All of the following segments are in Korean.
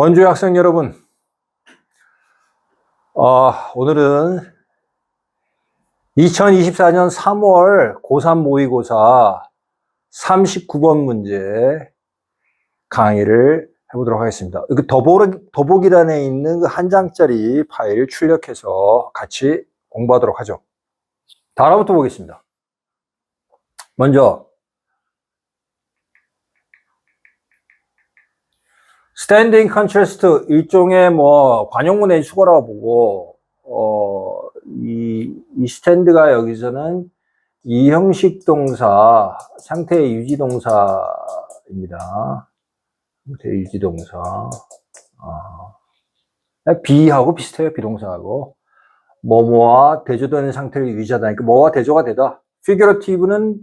원주의 학생 여러분, 오늘은 2024년 3월 고3 모의고사 39번 문제 강의를 해보도록 하겠습니다. 더보기란에 있는 그 한 장짜리 파일 출력해서 같이 공부하도록 하죠. 단어부터 보겠습니다. 먼저 standing contrast, 일종의 관용문의 수거라고 보고, 이 스탠드가 여기서는 이 형식 동사, 상태의 유지 동사입니다. 상태의 유지 동사. be하고 비슷해요, 비동사하고. 뭐뭐와 대조되는 상태를 유지하다. 그러니까 뭐와 대조가 되다. figurative는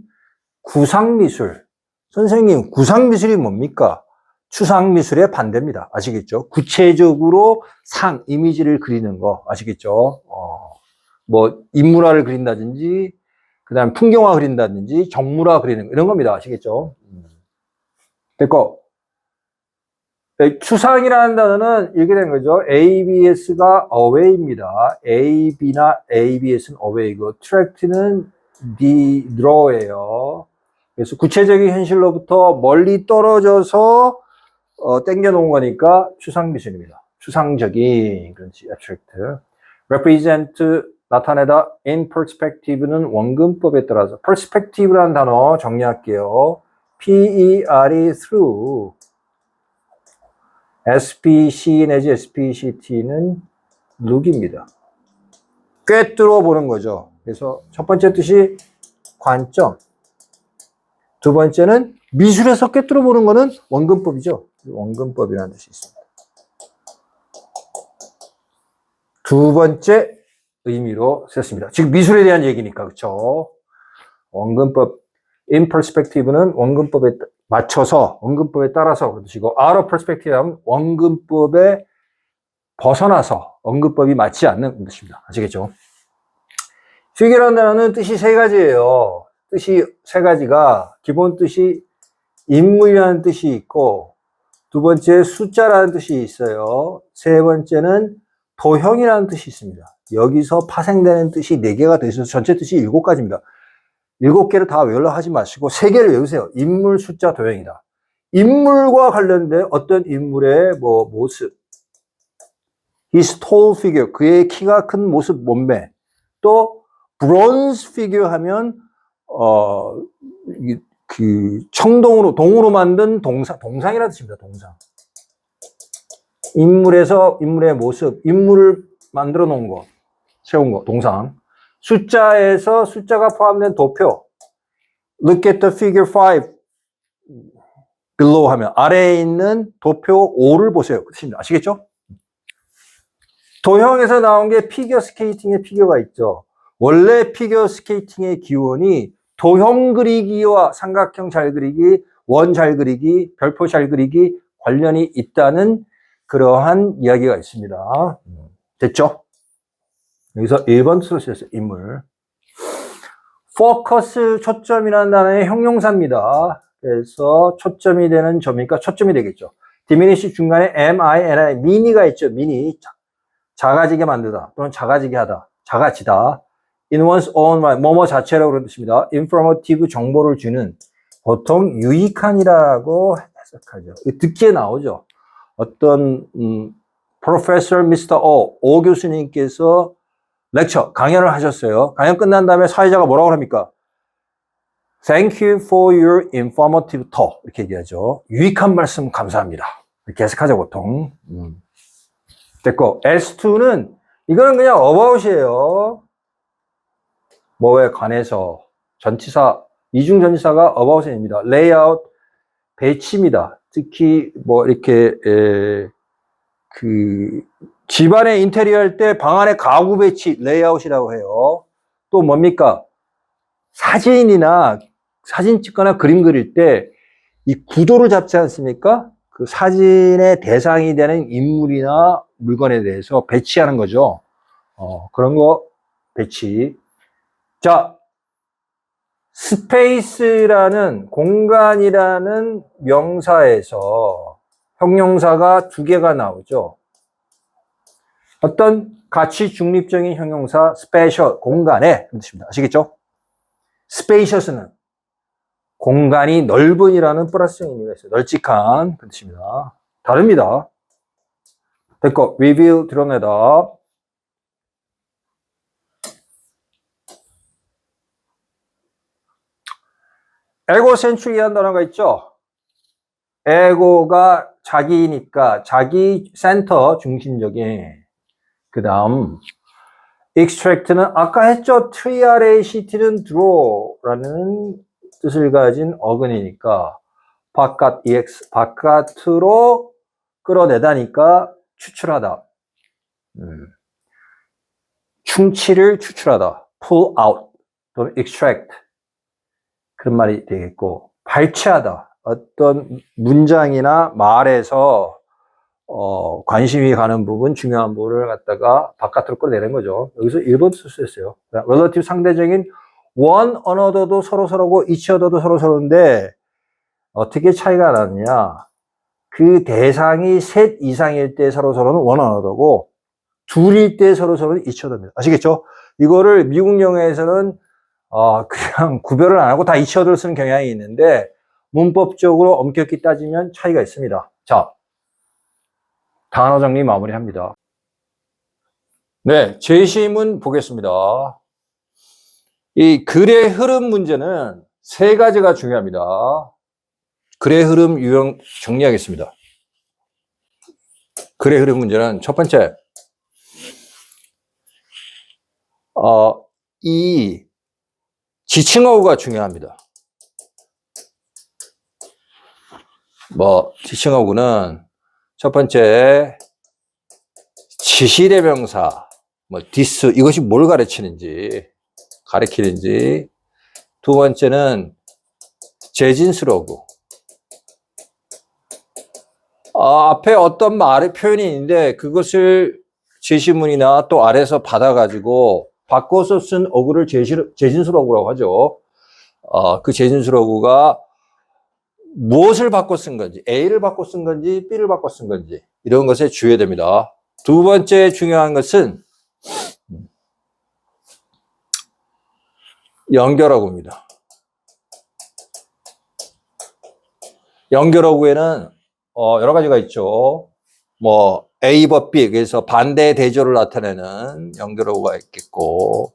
구상미술. 선생님, 구상미술이 뭡니까? 추상미술의 반대입니다. 아시겠죠? 구체적으로 이미지를 그리는 거. 아시겠죠? 인물화를 그린다든지, 그 다음 풍경화 그린다든지, 정물화 그리는 거, 이런 겁니다. 아시겠죠? 됐고. 추상이라는 단어는 이렇게 된 거죠. ABS가 away입니다. AB나 ABS는 away고, attract는 draw예요. 그래서 구체적인 현실로부터 멀리 떨어져서 땡겨 놓은 거니까 추상미술입니다. 추상적인, 그렇지, abstract. represent, 나타내다. in perspective는 원근법에 따라서. perspective라는 단어 정리할게요. P-E-R-E, through. SPC 내지 SPCT는 look입니다. 꿰뚫어 보는 거죠. 그래서 첫 번째 뜻이 관점. 두 번째는 미술에서 꿰뚫어 보는 거는 원근법이죠. 원근법이라는 뜻이 있습니다. 두 번째 의미로 썼습니다. 지금 미술에 대한 얘기니까, 그렇죠? 원근법, in perspective는 원근법에 맞춰서, 원근법에 따라서 그러시고, out of perspective 하면 원근법에 벗어나서, 원근법이 맞지 않는 뜻입니다. 아시겠죠? figure라는 단어는 뜻이 세 가지예요. 뜻이 세 가지가, 기본 뜻이 인물이라는 뜻이 있고, 두 번째 숫자라는 뜻이 있어요. 세 번째는 도형이라는 뜻이 있습니다. 여기서 파생되는 뜻이 4개가 돼 있어서 전체 뜻이 7가지입니다. 7개를 다 외우려 하지 마시고 3개를 외우세요. 인물, 숫자, 도형이다. 인물과 관련된 어떤 인물의 모습, his tall figure, 그의 키가 큰 모습, 몸매. 또 bronze figure 하면 동으로 만든 동상이라는 뜻입니다. 동상. 인물의 모습, 인물을 만들어 놓은 거, 세운 거, 동상. 숫자에서 숫자가 포함된 도표. Look at the figure 5 below 하면 아래에 있는 도표 5를 보세요. 그렇습니다. 아시겠죠? 도형에서 나온 게 피겨 스케이팅의 피겨가 있죠. 원래 피겨 스케이팅의 기원이 도형 그리기와 삼각형 잘 그리기, 원 잘 그리기, 별표 잘 그리기 관련이 있다는 그러한 이야기가 있습니다. 됐죠? 여기서 1번 뜻으로 쓰였어요. 인물. focus, 초점이라는 단어의 형용사입니다. 그래서 초점이 되는 점이니까 초점이 되겠죠. diminish 중간에 m-i-n-i, 미니가 있죠. 미니. 작아지게 만들다 또는 작아지게 하다. 작아지다. in one's own right, 뭐뭐 자체라고 그런 뜻입니다. informative, 정보를 주는, 보통 유익한이라고 해석하죠. 듣기에 나오죠. 어떤 Professor Mr. O 교수님께서 강연을 하셨어요. 강연 끝난 다음에 사회자가 뭐라고 합니까? Thank you for your informative talk. 이렇게 얘기하죠. 유익한 말씀 감사합니다. 이렇게 해석하죠, 보통. 됐고, S2는, 이거는 그냥 about이에요. 뭐에 관해서. 전치사, 이중전치사가 about입니다. layout, 배치입니다. 특히, 집안의 인테리어 할 때 방 안에 가구 배치, 레이아웃이라고 해요. 또 뭡니까? 사진이나 사진 찍거나 그림 그릴 때 이 구도를 잡지 않습니까? 그 사진의 대상이 되는 인물이나 물건에 대해서 배치하는 거죠. 그런 거 배치. 자, 스페이스라는 공간이라는 명사에서 형용사가 두 개가 나오죠. 어떤 가치 중립적인 형용사 spatial, 공간에 그런 뜻입니다. 아시겠죠? spacious는 공간이 넓은이라는 플러스형 의미가 있어요. 널찍한 그런 뜻입니다. 다릅니다. 됐고, reveal, 드러내다. 에고센트릭이라는 단어가 있죠. 에고가 자기니까 자기 센터 중심적인. 그 다음 extract는 아까 했죠. tract는 draw라는 뜻을 가진 어근이니까 바깥 ex 바깥으로 끌어내다니까 추출하다. 충치를 추출하다. pull out 또는 extract 그런 말이 되겠고, 발췌하다. 어떤 문장이나 말에서 관심이 가는 부분, 중요한 부분을 갖다가 바깥으로 끌어내는 거죠. 여기서 1번 쓸 수 있어요. relative 상대적인 one another도 서로서로고 each other도 서로서로인데 어떻게 차이가 나느냐. 그 대상이 셋 이상일 때 서로서로는 one another고 둘일 때 서로서로는 each other입니다. 아시겠죠? 이거를 미국 영어에서는 그냥 구별을 안 하고 다 each other를 쓰는 경향이 있는데 문법적으로 엄격히 따지면 차이가 있습니다. 자, 단어 정리 마무리합니다. 네, 제시문 보겠습니다. 이 글의 흐름 문제는 세 가지가 중요합니다. 글의 흐름 유형 정리하겠습니다. 글의 흐름 문제는 첫 번째, 이 지칭어구가 중요합니다. 지칭어구는 첫 번째 지시대명사, this 이것이 뭘 가르치는지 두 번째는 제진수어구. 앞에 어떤 말의 표현이 있는데 그것을 제시문이나 또 아래서 받아가지고 바꿔서 쓴 어구를 제진수어구라고 하죠. 그 제진수어구가 무엇을 바꿔 쓴 건지, A를 바꿔 쓴 건지, B를 바꿔 쓴 건지, 이런 것에 주의해야 됩니다. 두 번째 중요한 것은 연결어구입니다. 연결어구에는 여러 가지가 있죠. A, B, 그래서 반대 대조를 나타내는 연결어구가 있겠고,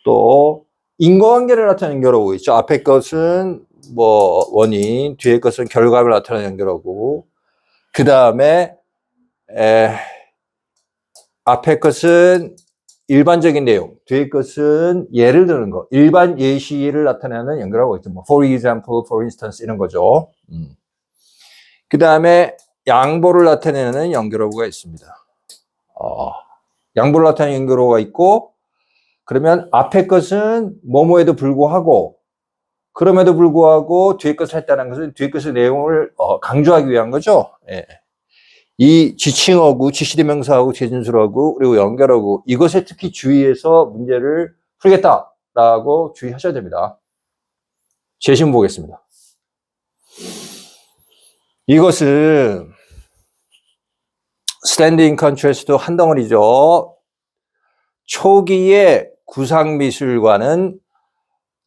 또 인과관계를 나타내는 연결어구 있죠. 앞에 것은 원인, 뒤에 것은 결과를 나타내는 연결어구. 그 다음에 앞에 것은 일반적인 내용, 뒤에 것은 예를 드는 거, 일반 예시를 나타내는 연결어구가 있죠. for example, for instance 이런 거죠. 그 다음에 양보를 나타내는 연결어구가 있습니다. 양보를 나타내는 연결어구가 있고, 그러면 앞에 것은 뭐뭐에도 불구하고, 그럼에도 불구하고 뒤에 것을 했다는 것은 뒤에 것의 내용을 강조하기 위한 거죠. 예. 이 지칭어구, 지시대명사하고 제진수어구, 그리고 연결어구, 이것에 특히 주의해서 문제를 풀겠다라고 주의하셔야 됩니다. 제시문 보겠습니다. 이것은 스탠딩 컨트래스트 한 덩어리죠. 초기의 구상미술과는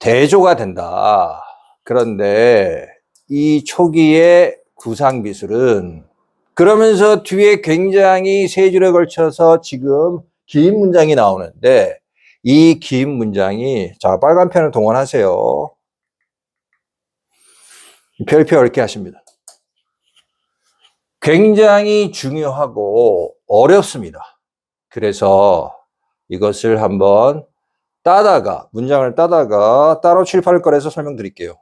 대조가 된다. 그런데 이 초기의 구상미술은 그러면서 뒤에 굉장히 세 줄에 걸쳐서 지금 긴 문장이 나오는데 이 긴 문장이, 자, 빨간 펜을 동원하세요. 별표 이렇게 하십니다. 굉장히 중요하고 어렵습니다. 그래서 이것을 한번 문장을 따다가 따로 칠판을 꺼내서 설명드릴게요.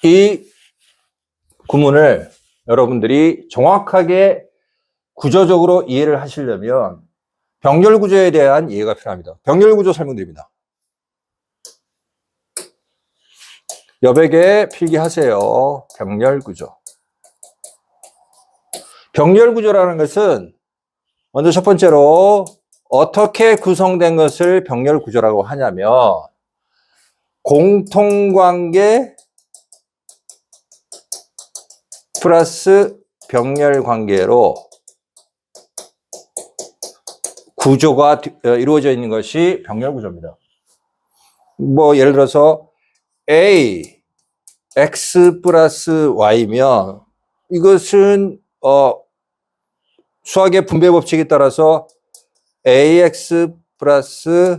이 구문을 여러분들이 정확하게 구조적으로 이해를 하시려면 병렬구조에 대한 이해가 필요합니다. 병렬구조 설명드립니다. 여백에 필기하세요. 병렬구조. 병렬 구조라는 것은 먼저 첫 번째로 어떻게 구성된 것을 병렬 구조라고 하냐면 공통관계 플러스 병렬 관계로 구조가 이루어져 있는 것이 병렬 구조입니다. 뭐 예를 들어서 A, X 플러스 Y면 이것은 수학의 분배 법칙에 따라서 AX 플러스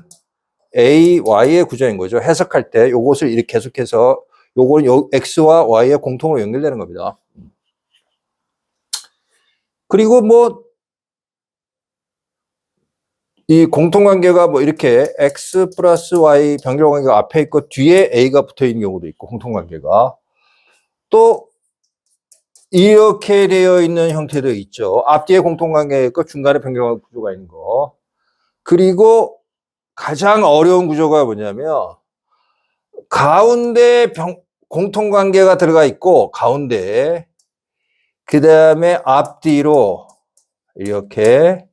AY의 구조인 거죠. 해석할 때 이것을 이렇게 계속해서 요걸 X와 Y의 공통으로 연결되는 겁니다. 그리고 뭐 이 공통관계가 뭐 이렇게 X 플러스 Y 병렬 관계가 앞에 있고 뒤에 A가 붙어 있는 경우도 있고 공통관계가 또 이렇게 되어 있는 형태도 있죠. 앞뒤에 공통관계가 있고 중간에 병렬 구조가 있는 거. 그리고 가장 어려운 구조가 뭐냐면 가운데 공통관계가 들어가 있고 가운데 그 다음에 앞뒤로 이렇게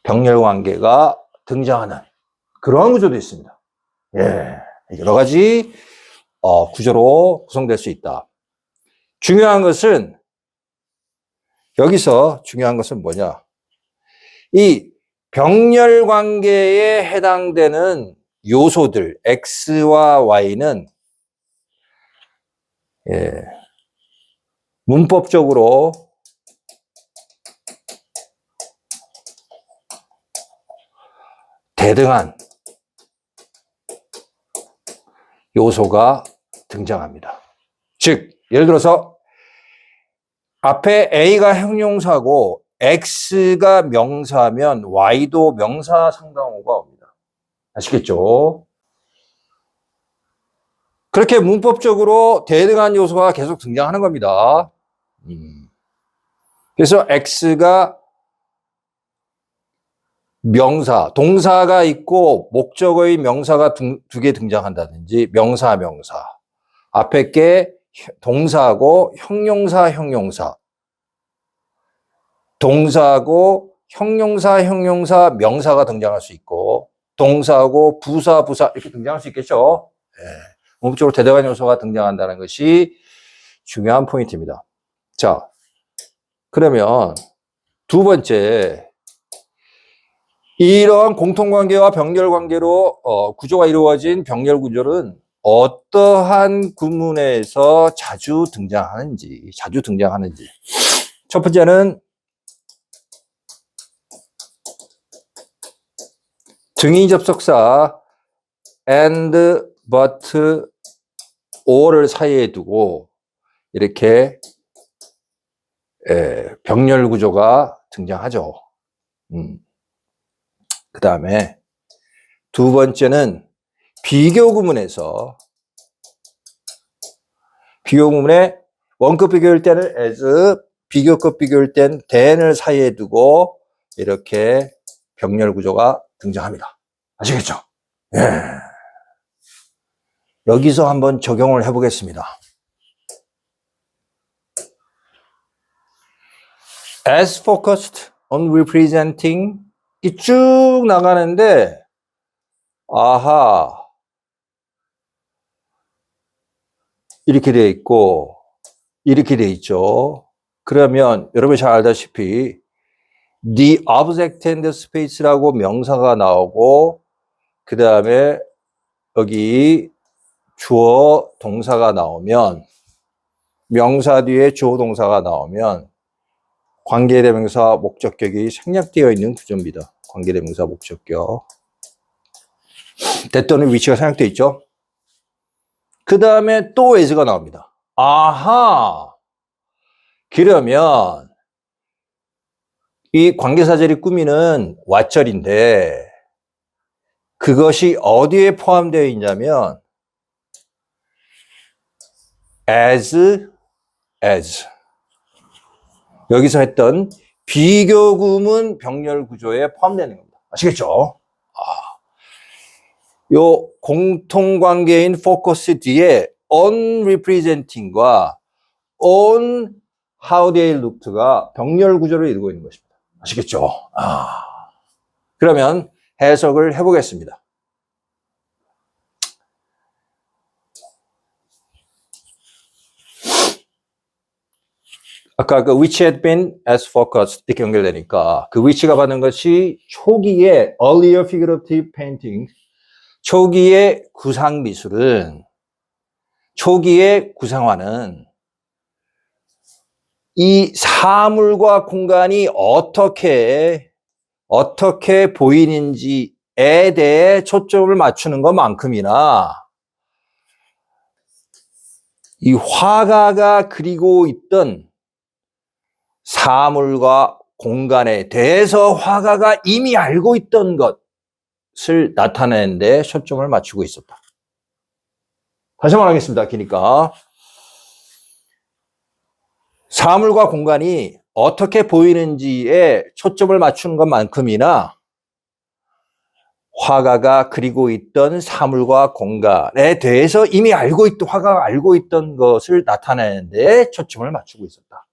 병렬 관계가 등장하는 그러한 구조도 있습니다. 예, 여러 가지 구조로 구성될 수 있다. 중요한 것은 여기서 중요한 것은 뭐냐? 이 병렬 관계에 해당되는 요소들 X와 Y는 문법적으로 대등한 요소가 등장합니다. 즉 예를 들어서 앞에 A가 형용사고 X가 명사면 Y도 명사 상당어가 옵니다. 아시겠죠? 그렇게 문법적으로 대등한 요소가 계속 등장하는 겁니다. 그래서 X가 명사, 동사가 있고 목적의 명사가 두 개 등장한다든지 명사, 앞에 게 동사하고 형용사, 동사하고 형용사, 명사가 등장할 수 있고 동사하고 부사 이렇게 등장할 수 있겠죠. 네. 문법적으로 대등한 요소가 등장한다는 것이 중요한 포인트입니다. 자, 그러면 두 번째 이러한 공통관계와 병렬관계로 구조가 이루어진 병렬 구조는 어떠한 구문에서 자주 등장하는지. 첫 번째는 등위 접속사 and, but, or를 사이에 두고 이렇게 병렬 구조가 등장하죠. 그 다음에 두 번째는 비교 구문에 원급 비교일 때는 as, 비교급 비교일 땐 than을 사이에 두고 이렇게 병렬 구조가 등장합니다. 아시겠죠? 예. 여기서 한번 적용을 해보겠습니다. As focused on representing 이 쭉 나가는데 아하 이렇게 되어 있고 이렇게 되어 있죠. 그러면 여러분이 잘 알다시피 the object and space라고 명사가 나오고 그 다음에 여기 주어 동사가 나오면 명사 뒤에 주어 동사가 나오면 관계대명사 목적격이 생략되어 있는 구조입니다. 관계대명사 목적격. 대 또는 위치가 생략되어 있죠. 그 다음에 또 as가 나옵니다. 아하! 그러면 이 관계사절이 꾸미는 왓절인데 그것이 어디에 포함되어 있냐면 as 여기서 했던 비교구문 병렬 구조에 포함되는 겁니다. 아시겠죠? 요 공통관계인 focus 뒤에 on representing과 on how they looked가 병렬 구조를 이루고 있는 것입니다. 아시겠죠? 그러면 해석을 해보겠습니다. 아까 그 which had been as focused 이렇게 연결되니까 그 which가 받는 것이 초기의 earlier figurative painting, 초기의 구상 미술은, 초기의 구상화는 이 사물과 공간이 어떻게 보이는지에 대해 초점을 맞추는 것만큼이나 이 화가가 그리고 있던 사물과 공간에 대해서 화가가 이미 알고 있던 것을 나타내는 데 초점을 맞추고 있었다. 다시 말하겠습니다. 기니까 사물과 공간이 어떻게 보이는지에 초점을 맞추는 것만큼이나 화가가 그리고 있던 사물과 공간에 대해서 이미 화가가 알고 있던 것을 나타내는 데 초점을 맞추고 있었다.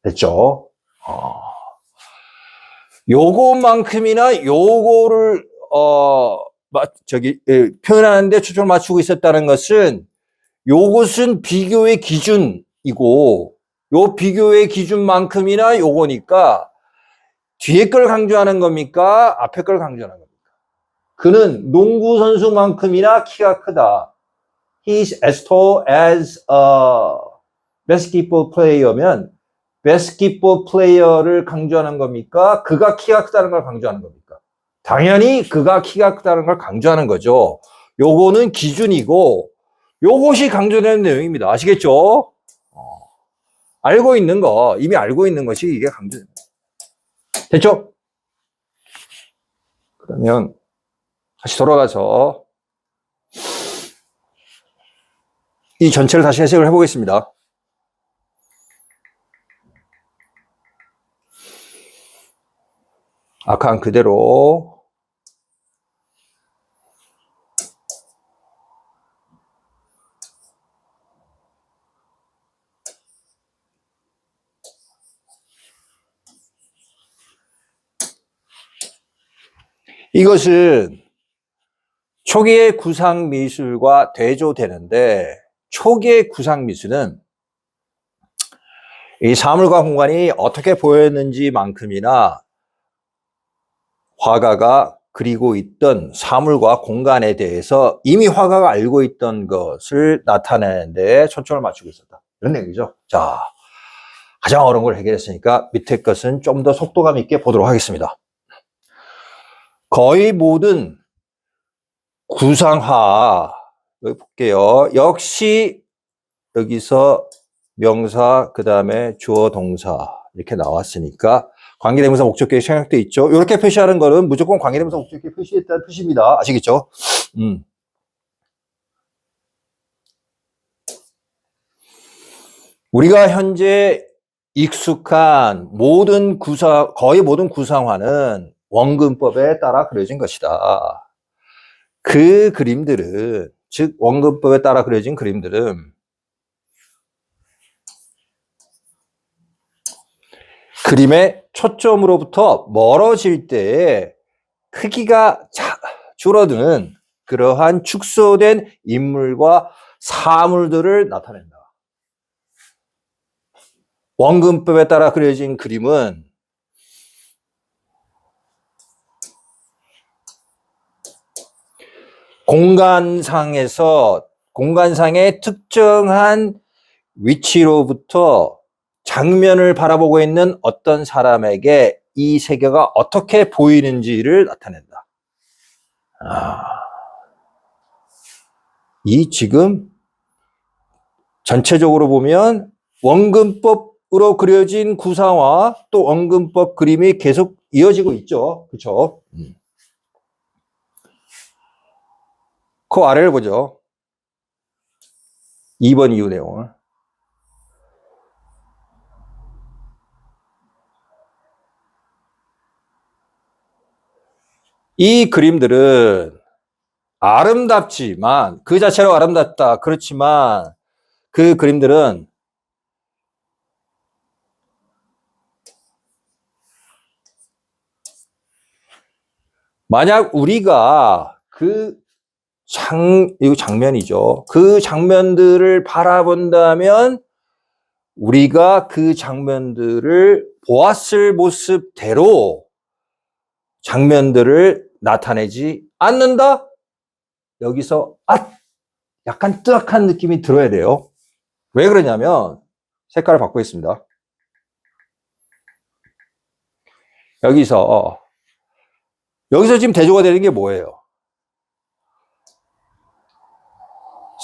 됐죠? 요것만큼이나 요거를 표현하는 데 초점을 맞추고 있었다는 것은 요것은 비교의 기준이고 요 비교의 기준만큼이나 요거니까 뒤에 걸 강조하는 겁니까? 앞에 걸 강조하는 겁니까? 그는 농구 선수만큼이나 키가 크다. He's as tall as a basketball player면 basketball player를 강조하는 겁니까? 그가 키가 크다는 걸 강조하는 겁니까? 당연히 그가 키가 크다는 걸 강조하는 거죠. 요거는 기준이고 요것이 강조되는 내용입니다. 아시겠죠? 알고 있는 거, 이미 알고 있는 것이 이게 강조됩니다. 됐죠? 그러면 다시 돌아가서 이 전체를 다시 해석을 해보겠습니다. 아까 한 그대로 이것은 초기의 구상 미술과 대조되는데 초기의 구상 미술은 이 사물과 공간이 어떻게 보였는지만큼이나 화가가 그리고 있던 사물과 공간에 대해서 이미 화가가 알고 있던 것을 나타내는 데 초점을 맞추고 있었다. 이런 얘기죠. 자, 가장 어려운 걸 해결했으니까 밑에 것은 좀 더 속도감 있게 보도록 하겠습니다. 거의 모든 구상화, 여기 볼게요. 역시 여기서 명사, 그 다음에 주어, 동사 이렇게 나왔으니까 관계대명사, 목적격이 생략되어 있죠. 이렇게 표시하는 거는 무조건 관계대명사, 목적격이 표시했다는 뜻입니다. 아시겠죠? 우리가 현재 익숙한 거의 모든 구상화는 원근법에 따라 그려진 것이다. 그 그림들은, 즉 원근법에 따라 그려진 그림들은 그림의 초점으로부터 멀어질 때에 크기가 줄어드는 그러한 축소된 인물과 사물들을 나타낸다. 원근법에 따라 그려진 그림은 공간상의 특정한 위치로부터 장면을 바라보고 있는 어떤 사람에게 이 세계가 어떻게 보이는지를 나타낸다. 이 지금 전체적으로 보면 원근법으로 그려진 구상화 또 원근법 그림이 계속 이어지고 있죠. 그렇죠? 그 아래를 보죠. 2번 이후 내용을. 이 그림들은 아름답지만, 그 자체로 아름답다. 그렇지만 그 그림들은 만약 우리가 이거 장면이죠. 그 장면들을 바라본다면 우리가 그 장면들을 보았을 모습대로 장면들을 나타내지 않는다? 여기서 약간 뜨악한 느낌이 들어야 돼요. 왜 그러냐면 색깔을 바꾸겠습니다. 여기서 지금 대조가 되는 게 뭐예요?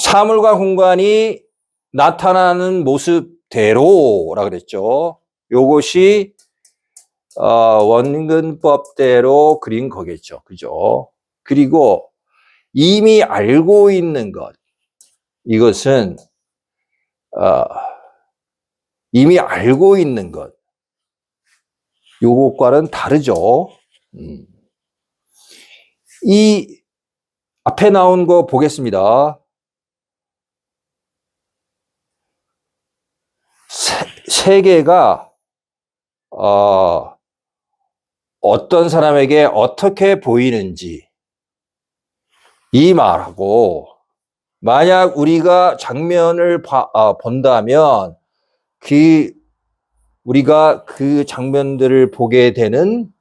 사물과 공간이 나타나는 모습대로라 그랬죠. 요것이 원근법대로 그린 거겠죠. 그죠? 그리고 이미 알고 있는 것, 이것은 이미 알고 있는 것, 요것과는 다르죠. 이 앞에 나온 거 보겠습니다. 세계가 어떤 사람에게 어떻게 보이는지 이 말하고, 만약 우리가 장면을 본다면 우리가 그 장면들을 보게 되는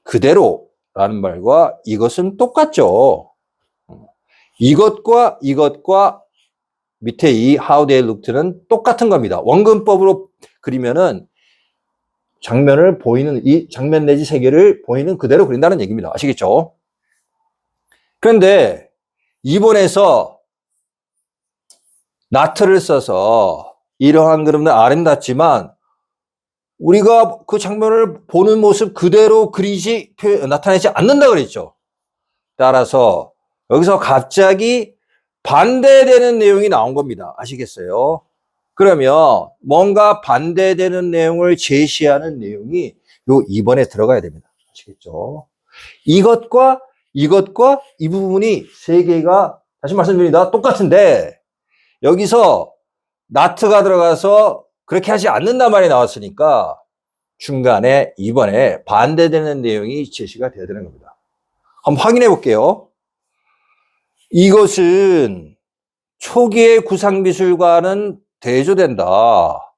그대로라는 말과 이것은 똑같죠. 이것과 밑에 이 how they looked는 똑같은 겁니다. 원근법으로 그리면은 장면을 보이는, 이 장면 내지 세계를 보이는 그대로 그린다는 얘기입니다. 아시겠죠? 그런데 이번에서 not를 써서 이러한 그림은 아름답지만 우리가 그 장면을 보는 모습 그대로 나타내지 않는다 그랬죠. 따라서 여기서 갑자기 반대되는 내용이 나온 겁니다. 아시겠어요? 그러면 뭔가 반대되는 내용을 제시하는 내용이 요 2번에 들어가야 됩니다. 아시겠죠? 이것과 이 부분이 세 개가, 다시 말씀드립니다, 똑같은데 여기서 not가 들어가서 그렇게 하지 않는단 말이 나왔으니까 중간에 2번에 반대되는 내용이 제시가 되어야 되는 겁니다. 한번 확인해 볼게요. 이것은 초기의 구상미술과는 대조된다.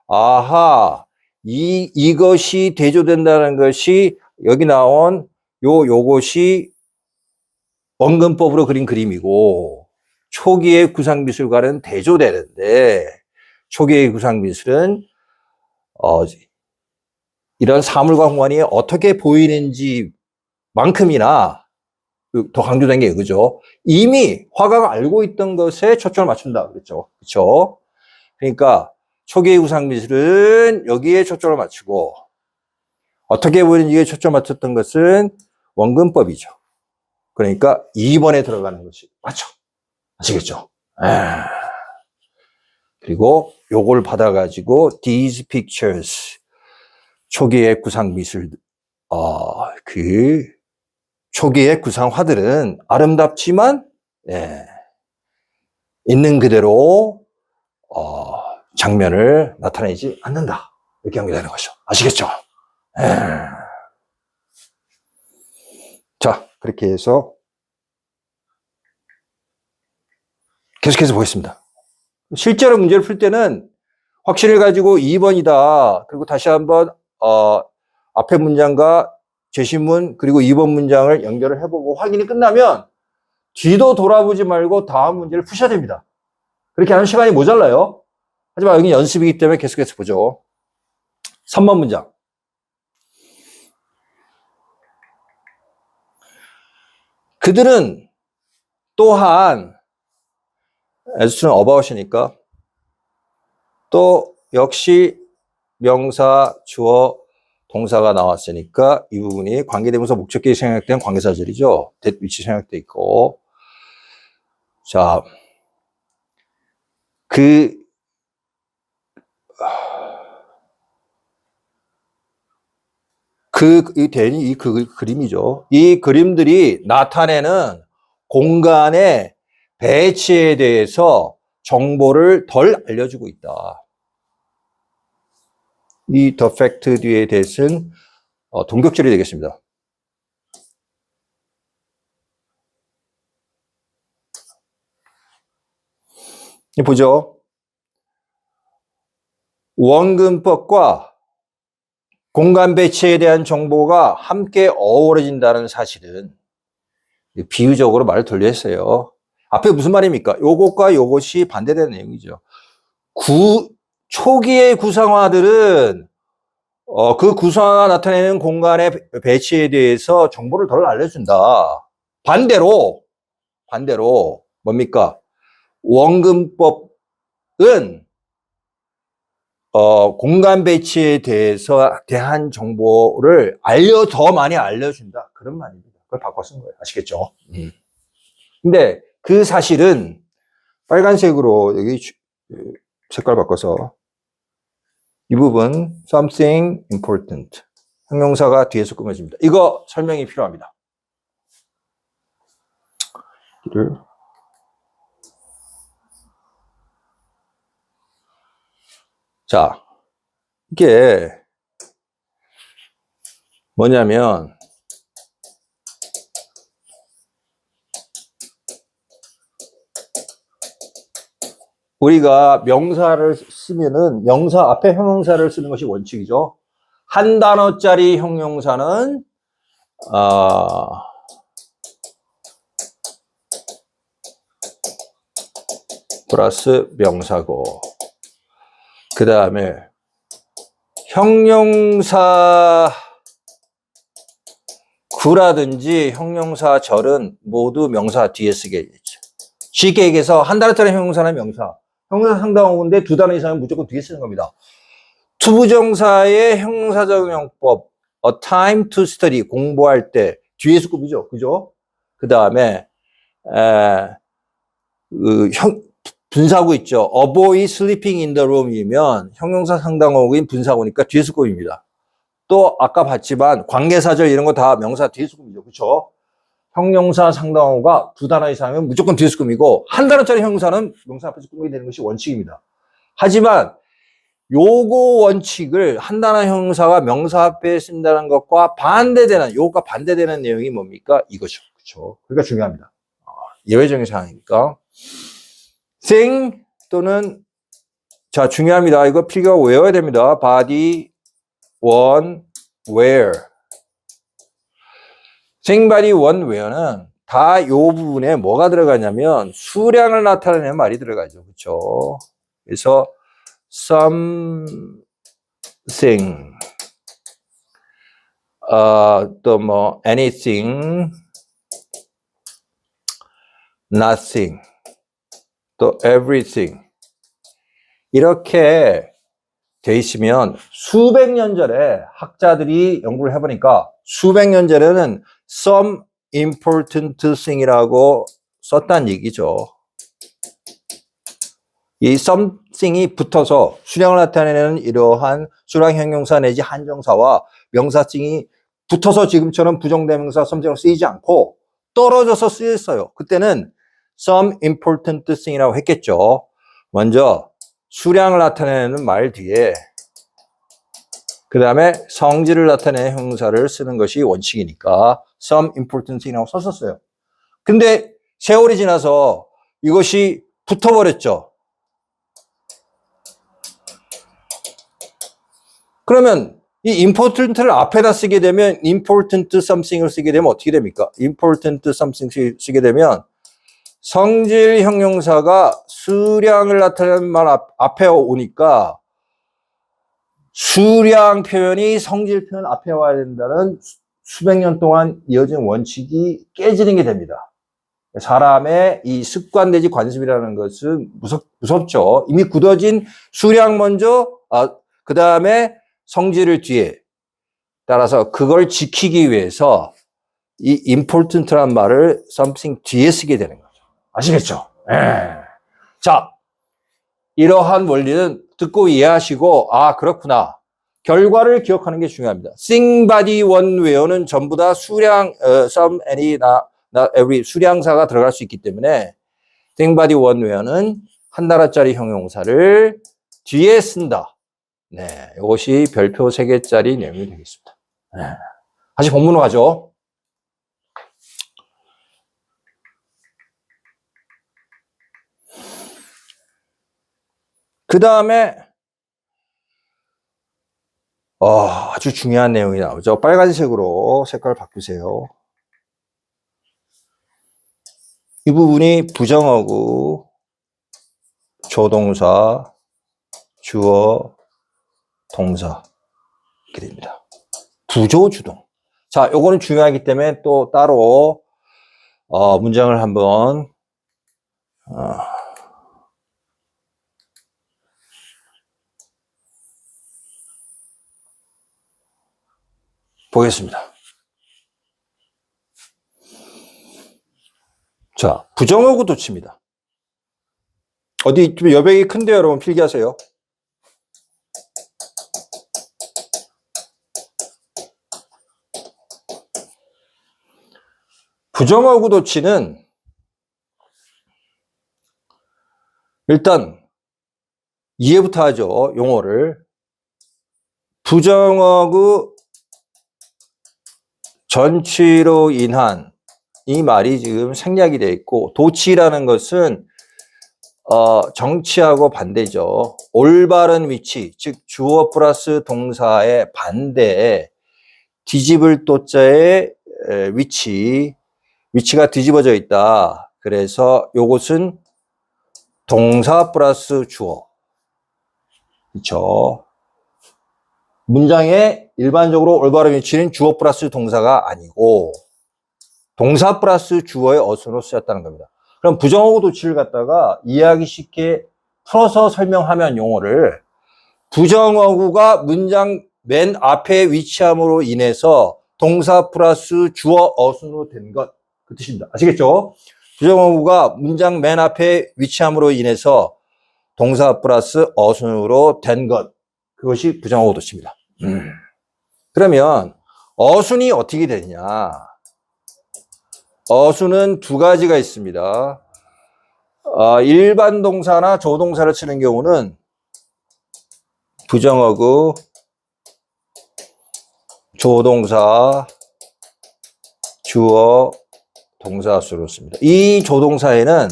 아하, 이것이 대조된다는 것이 여기 나온 요것이 원근법으로 그린 그림이고, 초기의 구상미술과는 대조되는데, 초기의 구상미술은 이런 사물과 공간이 어떻게 보이는지 만큼이나 더 강조된 게 이거죠. 이미 화가가 알고 있던 것에 초점을 맞춘다 그랬죠. 그렇죠? 그러니까 초기의 구상미술은 여기에 초점을 맞추고, 어떻게 보이는지에 초점을 맞췄던 것은 원근법이죠. 그러니까 2번에 들어가는 것이 맞죠. 아시겠죠? 그리고 요걸 받아가지고 these pictures, 초기의 구상미술, 초기의 구상화들은 아름답지만 있는 그대로 장면을 나타내지 않는다. 이렇게 연결되는 거죠. 아시겠죠? 자, 그렇게 해서 계속해서 보겠습니다. 실제로 문제를 풀 때는 확신을 가지고 2번이다. 그리고 다시 한번 앞에 문장과 제시문 그리고 2번 문장을 연결을 해보고 확인이 끝나면 뒤도 돌아보지 말고 다음 문제를 푸셔야 됩니다. 그렇게 하는 시간이 모자라요. 하지만 여기 연습이기 때문에 계속해서 보죠. 3번 문장. 그들은 또한, as는 about이니까 또 역시 명사, 주어, 동사가 나왔으니까 이 부분이 관계대명사 목적격이 생략된 관계사절이죠. that which 생략돼 있고. 자, 이 그림이죠. 이 그림들이 나타내는 공간의 배치에 대해서 정보를 덜 알려주고 있다. 이 the fact 뒤에 대해서는 동격절이 되겠습니다. 보죠. 원근법과 공간 배치에 대한 정보가 함께 어우러진다는 사실은 비유적으로 말을 돌렸어요. 앞에 무슨 말입니까? 요것과 요것이 반대되는 내용이죠. 초기의 구상화들은 그 구상화가 나타내는 공간의 배치에 대해서 정보를 덜 알려준다. 반대로 뭡니까? 원근법은 공간 배치에 대한 정보를 더 많이 알려준다. 그런 말입니다. 그걸 바꿔 쓴 거예요. 아시겠죠? 근데 그 사실은 빨간색으로 여기 색깔 바꿔서 이 부분 something important 형용사가 뒤에서 꾸며집니다. 이거 설명이 필요합니다. 자, 이게 뭐냐면 우리가 명사를 쓰면은 명사 앞에 형용사를 쓰는 것이 원칙이죠. 한 단어짜리 형용사는 플러스 명사고, 그 다음에 형용사 구라든지 형용사 절은 모두 명사 뒤에 쓰게 되죠. 쉽게 얘기해서 한 단어짜리 형용사는 명사, 형용사 상당어구인데 두 단어 이상은 무조건 뒤에 쓰는 겁니다. 투부정사의 형용사적 용법, a time to study, 공부할 때 뒤에서 꾸미죠. 그죠? 그 다음에 분사구 있죠. A boy sleeping in the room이면 형용사 상당어구인 분사구니까 뒤에서 꾸밉니다. 또 아까 봤지만 관계사절 이런 거 다 명사 뒤에서 꾸미죠. 그렇죠? 형용사 상당어가 두 단어 이상이면 무조건 뒤에서 꾸미고 한 단어짜리 형용사는 명사 앞에서 꾸미게 되는 것이 원칙입니다. 하지만 요거 원칙을 한 단어 형용사가 명사 앞에 쓴다는 것과 반대되는, 요거가 반대되는 내용이 뭡니까? 이거죠. 그렇죠? 그러니까 중요합니다. 예외적인 상황이니까. thing 또는 자, 중요합니다. 이거 필기가 외워야 됩니다. body, one, where. thing, body, one, where는 다 요 부분에 뭐가 들어가냐면 수량을 나타내는 말이 들어가죠. 그렇죠? 그래서 something, 또 뭐 anything, nothing, 또 everything 이렇게 돼 있으면 수백 년 전에 학자들이 연구를 해보니까 수백 년 전에는 some important thing이라고 썼다는 얘기죠. 이 something이 붙어서 수량을 나타내는 이러한 수량 형용사 내지 한정사와 명사칭이 붙어서 지금처럼 부정대명사 something으로 쓰이지 않고 떨어져서 쓰였어요. 그때는 some important thing이라고 했겠죠. 먼저 수량을 나타내는 말 뒤에 그 다음에 성질을 나타내는 형용사를 쓰는 것이 원칙이니까 some important thing이라고 썼었어요. 근데 세월이 지나서 이것이 붙어버렸죠. 그러면 이 important를 앞에다 쓰게 되면 important something을 쓰게 되면 어떻게 됩니까? important something 쓰게 되면 성질 형용사가 수량을 나타내는 말 앞에 오니까 수량 표현이 성질 표현 앞에 와야 된다는 수백 년 동안 이어진 원칙이 깨지는 게 됩니다. 사람의 이 습관 내지 관습이라는 것은 무섭죠. 이미 굳어진 수량 먼저, 그 다음에 성질을 뒤에. 따라서 그걸 지키기 위해서 이 important란 말을 something 뒤에 쓰게 되는 거죠. 아시겠죠? 자, 이러한 원리는 듣고 이해하시고, 그렇구나. 결과를 기억하는 게 중요합니다. think, body, one, where는 전부 다 수량, some, any, not every 수량사가 들어갈 수 있기 때문에 think, body, one, where는 한 나라짜리 형용사를 뒤에 쓴다. 네, 이것이 별표 3개짜리 내용이 되겠습니다. 네. 다시 본문으로 가죠. 그 다음에 아주 중요한 내용이 나오죠. 빨간색으로 색깔 바꾸세요. 이 부분이 부정어구, 조동사, 주어, 동사 이렇게 됩니다. 부조주동. 자, 요거는 중요하기 때문에 또 따로 문장을 한번 보겠습니다. 자, 부정어구 도치입니다. 어디 좀 여백이 큰데 여러분 필기하세요. 부정어구 도치는 일단 이해부터 하죠. 용어를. 부정어구 전치로 인한 이 말이 지금 생략이 되어 있고, 도치라는 것은 정치하고 반대죠. 올바른 위치, 즉 주어 플러스 동사의 반대에 뒤집을 도자의 위치가 뒤집어져 있다. 그래서 요것은 동사 플러스 주어. 그렇죠? 문장의 일반적으로 올바른 위치는 주어 플러스 동사가 아니고 동사 플러스 주어의 어순으로 쓰였다는 겁니다. 그럼 부정어구 도치를 갖다가 이해하기 쉽게 풀어서 설명하면 용어를, 부정어구가 문장 맨 앞에 위치함으로 인해서 동사 플러스 주어 어순으로 된 것, 그 뜻입니다. 아시겠죠? 부정어구가 문장 맨 앞에 위치함으로 인해서 동사 플러스 어순으로 된 것, 그것이 부정어구 도치입니다. 그러면 어순이 어떻게 되느냐? 어순은 두 가지가 있습니다. 일반 동사나 조동사를 쓰는 경우는 부정어구, 조동사, 주어, 동사수로 씁니다. 이 조동사에는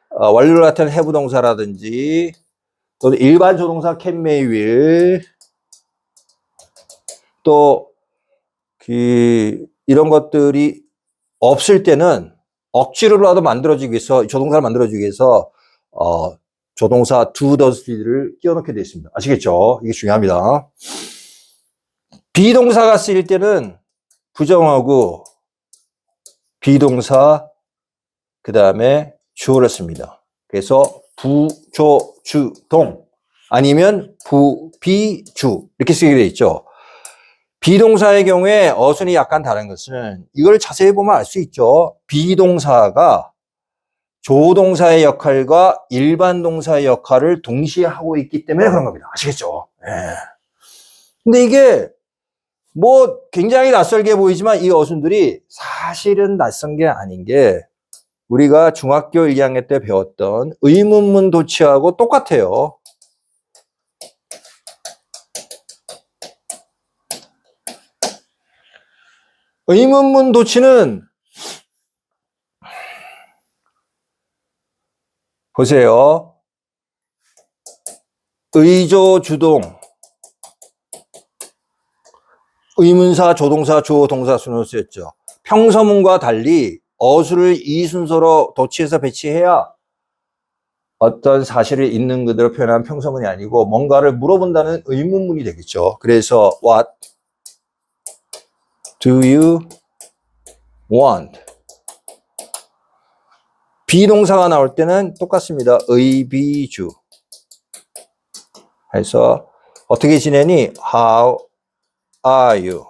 완료를 나타낸 have 동사라든지 또 일반 조동사 can, may, will, 또 이런 것들이 없을 때는 억지로라도 만들어주기 위해서, 조동사를 만들어주기 위해서 조동사 do, does, did를 끼워넣게 되어 있습니다. 아시겠죠? 이게 중요합니다. 비동사가 쓰일 때는 부정어구, 비동사, 그 다음에 주어를 씁니다. 그래서 부조주동 아니면 부비주 이렇게 쓰게 되어 있죠. 비동사의 경우에 어순이 약간 다른 것은 이걸 자세히 보면 알 수 있죠. 비동사가 조동사의 역할과 일반 동사의 역할을 동시에 하고 있기 때문에 그런 겁니다. 아시겠죠? 네. 근데 이게 뭐 굉장히 낯설게 보이지만 이 어순들이 사실은 낯선 게 아닌 게 우리가 중학교 1학년 때 배웠던 의문문 도치하고 똑같아요. 의문문 도치는 보세요. 의조, 주동, 의문사, 조동사, 주어, 동사 순으로 쓰였죠. 평서문과 달리 어수를 이 순서로 도치해서 배치해야 어떤 사실을 있는 그대로 표현한 평서문이 아니고 뭔가를 물어본다는 의문문이 되겠죠. 그래서 What do you want? 비동사가 나올 때는 똑같습니다. 의비주 해서 어떻게 지내니? How are you?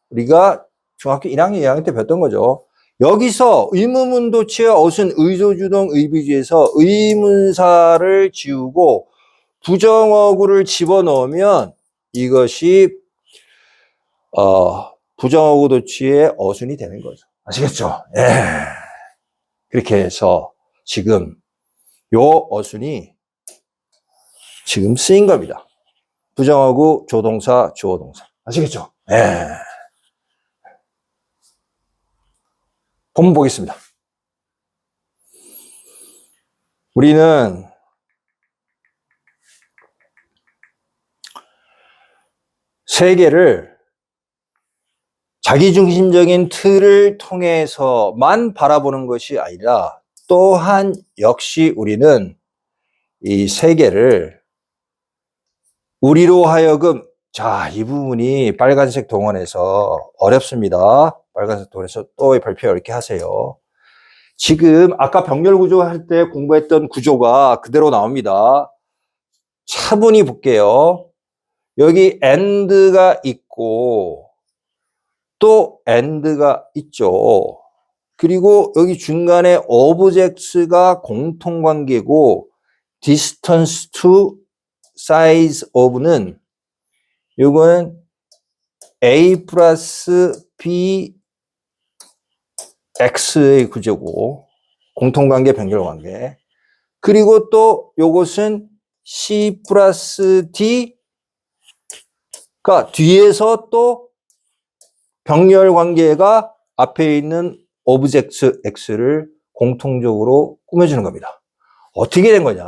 우리가 중학교 1학년, 2학년 때 배웠던 거죠. 여기서 의문문 도치의 어순 의조주동 의비주에서 의문사를 지우고 부정어구를 집어넣으면 이것이 부정어구 도치의 어순이 되는 거죠. 아시겠죠? 예. 그렇게 해서 지금 요 어순이 지금 쓰인 겁니다. 부정어구, 조동사, 주어동사. 아시겠죠? 예. 본문 보겠습니다. 우리는 세계를 자기중심적인 틀을 통해서만 바라보는 것이 아니라 또한 역시 우리는 이 세계를 우리로 하여금 자, 이 부분이 빨간색 동원에서 어렵습니다. 빨간색 동원에서 또 발표 이렇게 하세요. 지금 아까 병렬 구조 할 때 공부했던 구조가 그대로 나옵니다. 차분히 볼게요. 여기 AND가 있고 또 AND가 있죠. 그리고 여기 중간에 objects가 공통관계고 distance to size of는 이거는 A 플러스 B X의 구조고 공통관계 병렬관계. 그리고 또 요것은 C 플러스 D가 뒤에서 또 병렬관계가 앞에 있는 오브젝트 X를 공통적으로 꾸며주는 겁니다. 어떻게 된 거냐?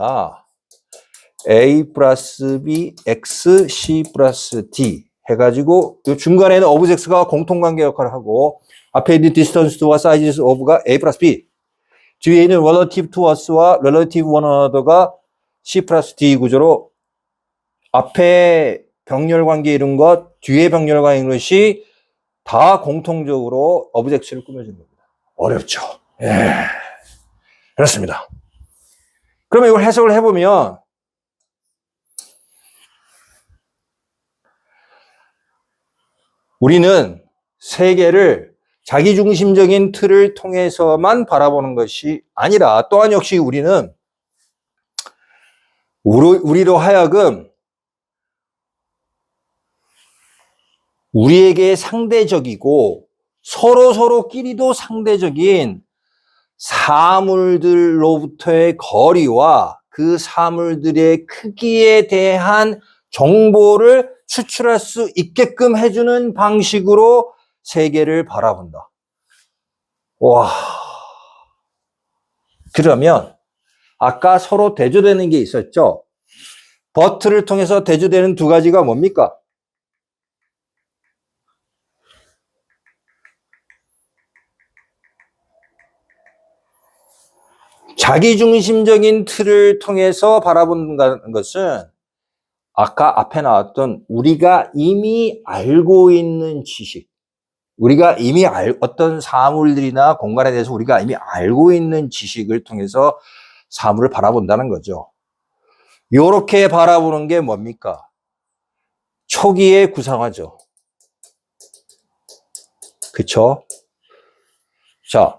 A 플러스 B, X, C 플러스 D 해가지고 이 중간에는 오브젝트가 공통관계 역할을 하고 앞에 있는 distance와 size of가 A 플러스 B, 뒤에 있는 relative to us와 relative one another가 C 플러스 D 구조로 앞에 병렬관계 이룬 것, 뒤에 병렬관계 이룬 것이 다 공통적으로 오브젝트를 꾸며주는 겁니다. 어렵죠? 예. 그렇습니다. 그러면 이걸 해석을 해보면 우리는 세계를 자기중심적인 틀을 통해서만 바라보는 것이 아니라 또한 역시 우리는 우리로 하여금 우리에게 상대적이고 서로끼리도 상대적인 사물들로부터의 거리와 그 사물들의 크기에 대한 정보를 추출할 수 있게끔 해주는 방식으로 세계를 바라본다. 와. 그러면 아까 서로 대조되는 게 있었죠? but를 통해서 대조되는 두 가지가 뭡니까? 자기중심적인 틀을 통해서 바라본다는 것은 아까 앞에 나왔던 우리가 이미 알고 있는 지식, 우리가 이미 어떤 사물들이나 공간에 대해서 우리가 이미 알고 있는 지식을 통해서 사물을 바라본다는 거죠. 요렇게 바라보는 게 뭡니까? 초기에 구상하죠. 그쵸? 자,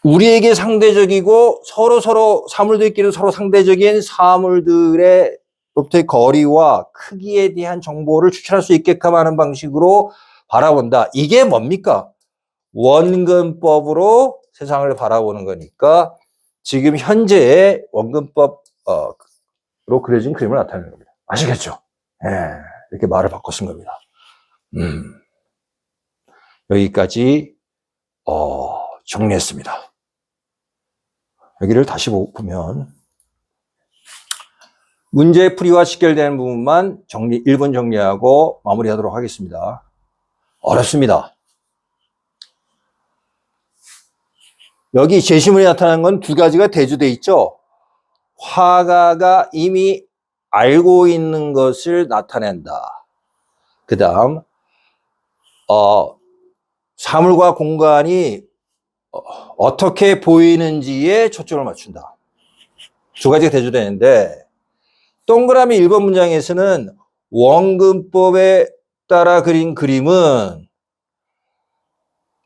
우리에게 상대적이고 서로 사물들끼리 서로 상대적인 사물들의 로부터의 거리와 크기에 대한 정보를 추출할 수 있게끔 하는 방식으로 바라본다. 이게 뭡니까? 원근법으로 세상을 바라보는 거니까 지금 현재의 원근법으로 그려진 그림을 나타내는 겁니다. 아시겠죠? 예, 이렇게 말을 바꿔 쓴 겁니다. 여기까지 정리했습니다. 여기를 다시 보면 문제풀이와 직결되는 부분만 1번 정리하고 마무리하도록 하겠습니다. 어렵습니다. 여기 제시문에 나타난 건 두 가지가 대조돼 있죠. 화가가 이미 알고 있는 것을 나타낸다. 그 다음 사물과 공간이 어떻게 보이는지에 초점을 맞춘다. 두 가지가 대조되는데 동그라미 1번 문장에서는 원근법에 따라 그린 그림은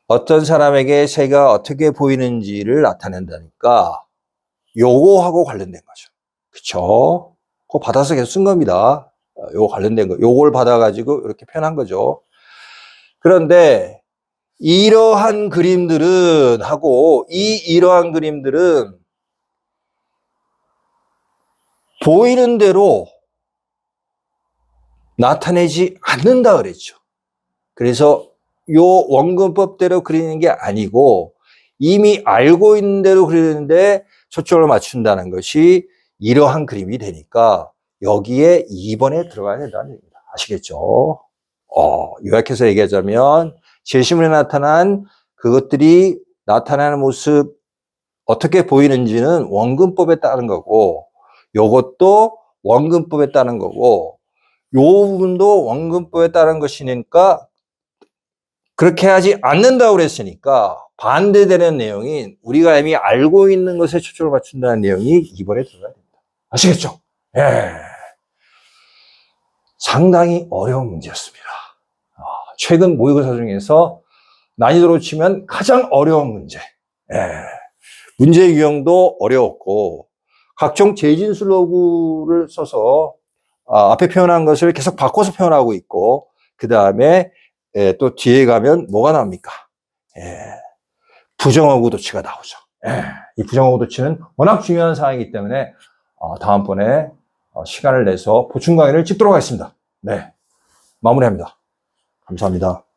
어떤 사람에게 새가 어떻게 보이는지를 나타낸다니까 요거하고 관련된 거죠. 그쵸? 그거 받아서 계속 쓴 겁니다. 요거 관련된 거. 요걸 받아가지고 이렇게 표현한 거죠. 그런데 이러한 그림들은 이러한 그림들은 보이는 대로 나타내지 않는다 그랬죠. 그래서 요 원근법대로 그리는 게 아니고 이미 알고 있는 대로 그리는데 초점을 맞춘다는 것이 이러한 그림이 되니까 여기에 2번에 들어가야 된다는 얘기입니다. 아시겠죠? 요약해서 얘기하자면 제시문에 나타난 그것들이 나타나는 모습 어떻게 보이는지는 원근법에 따른 거고, 요것도 원근법에 따른 거고, 요 부분도 원근법에 따른 것이니까 그렇게 하지 않는다고 그랬으니까 반대되는 내용인 우리가 이미 알고 있는 것에 초점을 맞춘다는 내용이 2번에 들어가야 됩니다. 아시겠죠? 예. 상당히 어려운 문제였습니다. 최근 모의고사 중에서 난이도로 치면 가장 어려운 문제. 예. 문제 유형도 어려웠고, 각종 재진술로구를 써서 앞에 표현한 것을 계속 바꿔서 표현하고 있고, 그 다음에 또 뒤에 가면 뭐가 나옵니까? 부정어구 도치가 나오죠. 이 부정어구 도치는 워낙 중요한 사항이기 때문에 다음번에 시간을 내서 보충 강의를 찍도록 하겠습니다. 네, 마무리합니다. 감사합니다.